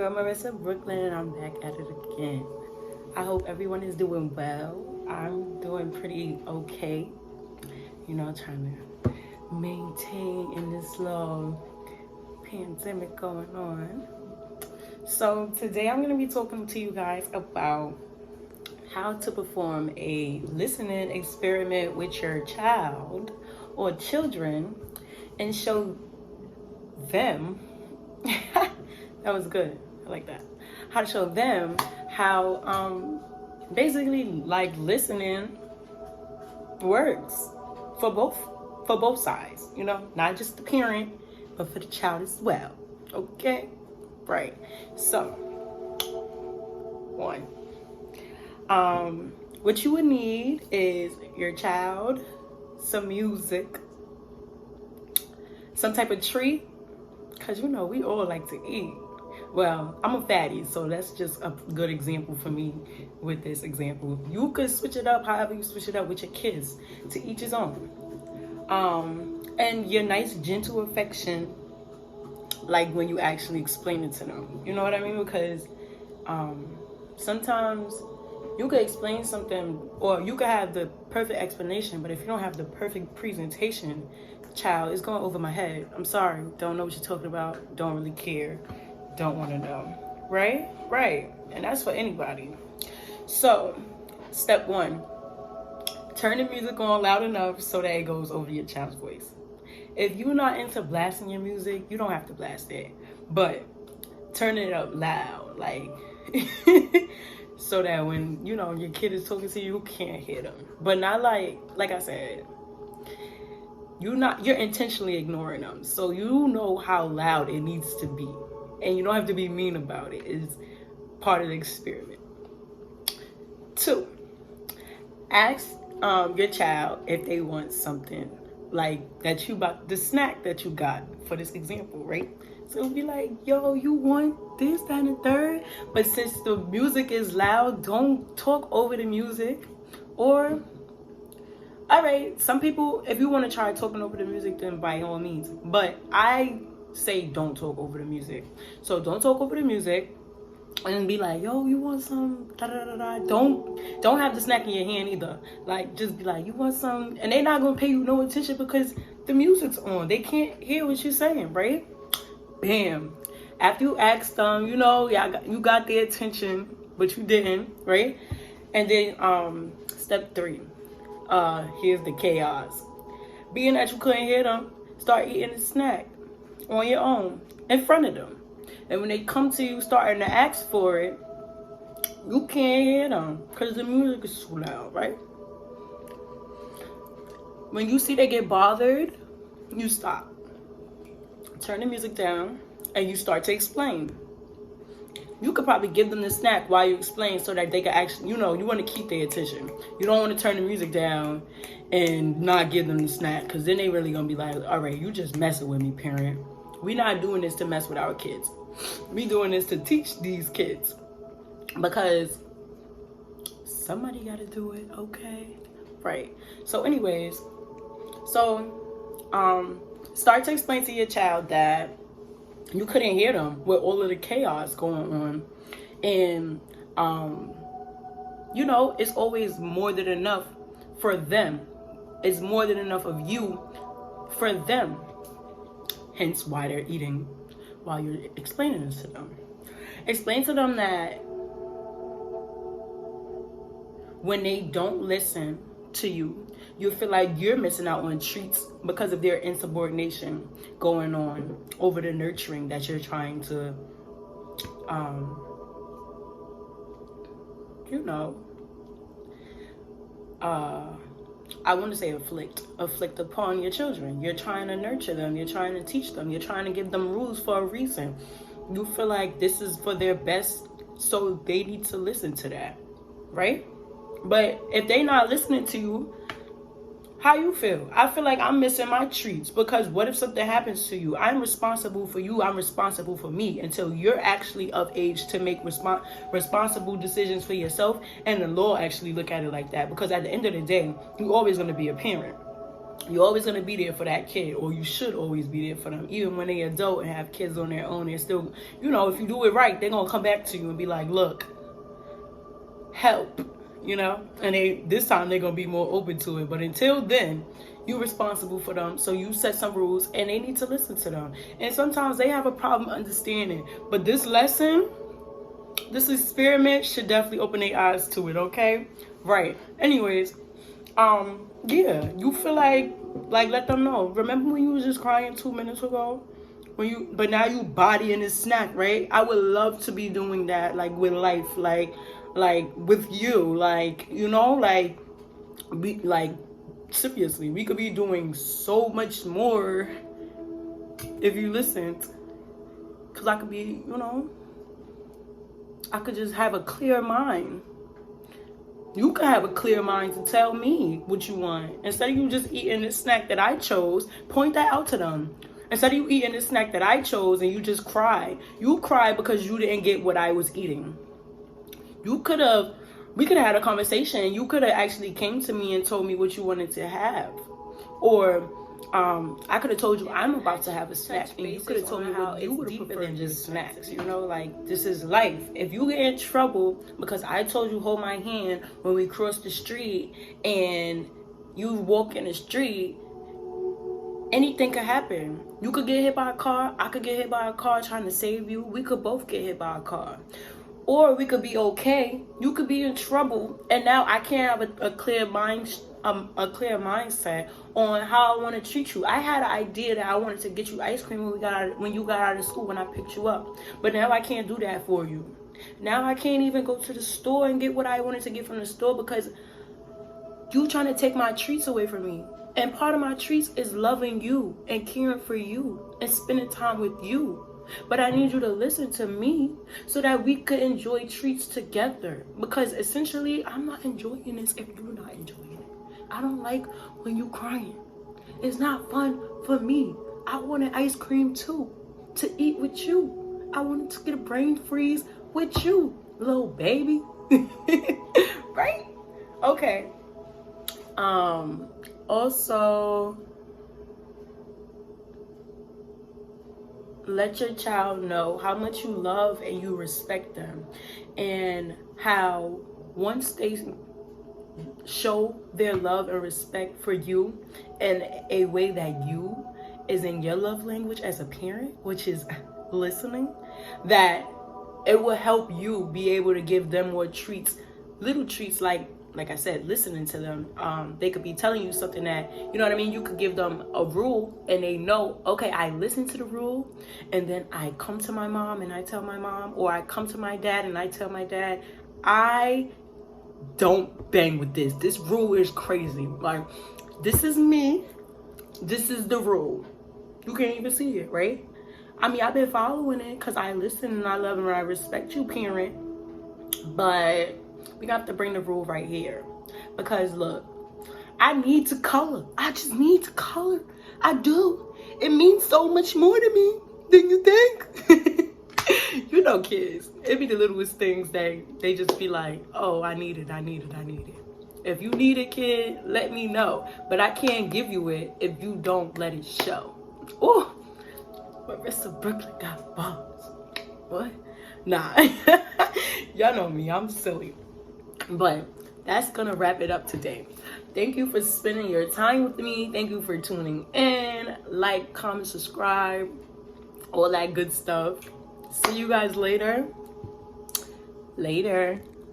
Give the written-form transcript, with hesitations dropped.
girl Marissa Bklyn, and I'm back at it again. I hope everyone is doing well. I'm doing pretty okay. Trying to maintain in this little pandemic going on. So today I'm going to be talking to you guys about how to perform a listening experiment with your child or children and show them that was good. I like that. How to show them how basically like listening works for both sides, not just the parent, but for the child as well. Okay? Right. So, one. What you would need is your child, some music, some type of treat, because we all like to eat. Well, I'm a fatty, so that's just a good example for me with this example. You could switch it up however you switch it up with your kids, to each his own. And your nice gentle affection, like when you actually explain it to them. You know what I mean? Because sometimes you could explain something, or you could have the perfect explanation, but if you don't have the perfect presentation, child, it's going over my head. I'm sorry. Don't know what you're talking about. Don't really care. Don't want to know. Right. And that's for anybody. So, step one, turn the music on loud enough so that it goes over your child's voice. If you're not into blasting your music, you don't have to blast it. But turn it up loud, like, so that when, your kid is talking to you, you can't hear them. But not like I said, you're intentionally ignoring them. So you know how loud it needs to be. And you don't have to be mean about it. It's part of the experiment. 2, ask your child if they want something like that the snack that you got for this example, right? So it'll be like, yo, you want this, that, and the third? But since the music is loud, don't talk over the music. Or, all right, some people, if you want to try talking over the music, then by all means. But I say don't talk over the music. So don't talk over the music and be like, yo, you want some da da da da. Don't have the snack in your hand either. Like, just be like, you want some, and they're not gonna pay you no attention because the music's on. They can't hear what you're saying, right? Bam. After you ask them, you got their attention, but you didn't, right? And then step 3, here's the chaos. Being that you couldn't hear them, start eating the snack on your own in front of them. And when they come to you starting to ask for it, you can't hear them because the music is too loud, right? When you see they get bothered, you stop. Turn the music down and you start to explain. You could probably give them the snack while you explain so that they can actually, you want to keep their attention. You don't want to turn the music down and not give them the snack, because then they really going to be like, all right, you just messing with me, parent. We're not doing this to mess with our kids. We doing this to teach these kids, because somebody got to do it, okay? Right. So anyways, start to explain to your child that you couldn't hear them with all of the chaos going on. And, it's always more than enough for them. It's more than enough of you for them. Hence why they're eating while you're explaining this to them. Explain to them that when they don't listen to you, you feel like you're missing out on treats because of their insubordination going on over the nurturing that you're trying to, I want to say afflict upon your children. You're trying to nurture them. You're trying to teach them. You're trying to give them rules for a reason. You feel like this is for their best, so they need to listen to that, right? But if they're not listening to you, how you feel? I feel like I'm missing my treats, because what if something happens to you? I'm responsible for you. I'm responsible for me until you're actually of age to make responsible decisions for yourself. And the law actually look at it like that, because at the end of the day, you're always going to be a parent. You're always going to be there for that kid, or you should always be there for them. Even when they're adult and have kids on their own, they're still, you know, if you do it right, they're going to come back to you and be like, look, help, you know? And this time they're going to be more open to it. But until then, you're responsible for them. So you set some rules and they need to listen to them. And sometimes they have a problem understanding. But this lesson, this experiment should definitely open their eyes to it, okay? Right. Anyways, yeah, you feel like let them know. Remember when you was just crying 2 minutes ago? But now you bodying this snack, right? I would love to be doing that, like with life, like with you, like, you know, like seriously, we could be doing so much more if you listened. Cause I could be, you know, I could just have a clear mind. You can have a clear mind to tell me what you want. Instead of you just eating this snack that I chose, point that out to them. Instead of you eating this snack that I chose and you just cry. You cry because you didn't get what I was eating. We could have had a conversation. You could have actually came to me and told me what you wanted to have. Or I could have told you I'm about to have a snack, and you could have told me what you would have preferred than just snacks. You know, like, this is life. If you get in trouble because I told you hold my hand when we cross the street and you walk in the street, anything could happen. You could get hit by a car. I could get hit by a car trying to save you. We could both get hit by a car. Or we could be okay. You could be in trouble, and now I can't have a clear mindset on how I want to treat you. I had an idea that I wanted to get you ice cream when you got out of school, when I picked you up. But now I can't do that for you. Now I can't even go to the store and get what I wanted to get from the store because you trying to take my treats away from me. And part of my treats is loving you and caring for you and spending time with you. But I need you to listen to me so that we could enjoy treats together. Because essentially, I'm not enjoying this if you're not enjoying it. I don't like when you crying. It's not fun for me. I wanted ice cream too, to eat with you. I wanted to get a brain freeze with you, little baby. Right? Okay. Also, let your child know how much you love and you respect them, and how once they show their love and respect for you in a way that you is in your love language as a parent, which is listening, that it will help you be able to give them more treats, little treats, like I said, listening to them. They could be telling you something that, you know what I mean? You could give them a rule and they know, okay, I listen to the rule, and then I come to my mom and I tell my mom, or I come to my dad and I tell my dad, I don't bang with this. This rule is crazy. Like, this is me. This is the rule. You can't even see it, right? I mean, I've been following it because I listen and I love and I respect you, parent. But we have to bring the rule right here. Because look, I need to color. I just need to color. I do. It means so much more to me than you think. You know, kids, it be the littlest things that they just be like, oh, I need it. If you need it, kid, let me know. But I can't give you it if you don't let it show. Oh, Marissa Bklyn got balls. What? Nah. Y'all know me. I'm silly. But that's gonna wrap it up today. Thank you for spending your time with me. Thank you for tuning in. Like, comment, subscribe, all that good stuff. See you guys later.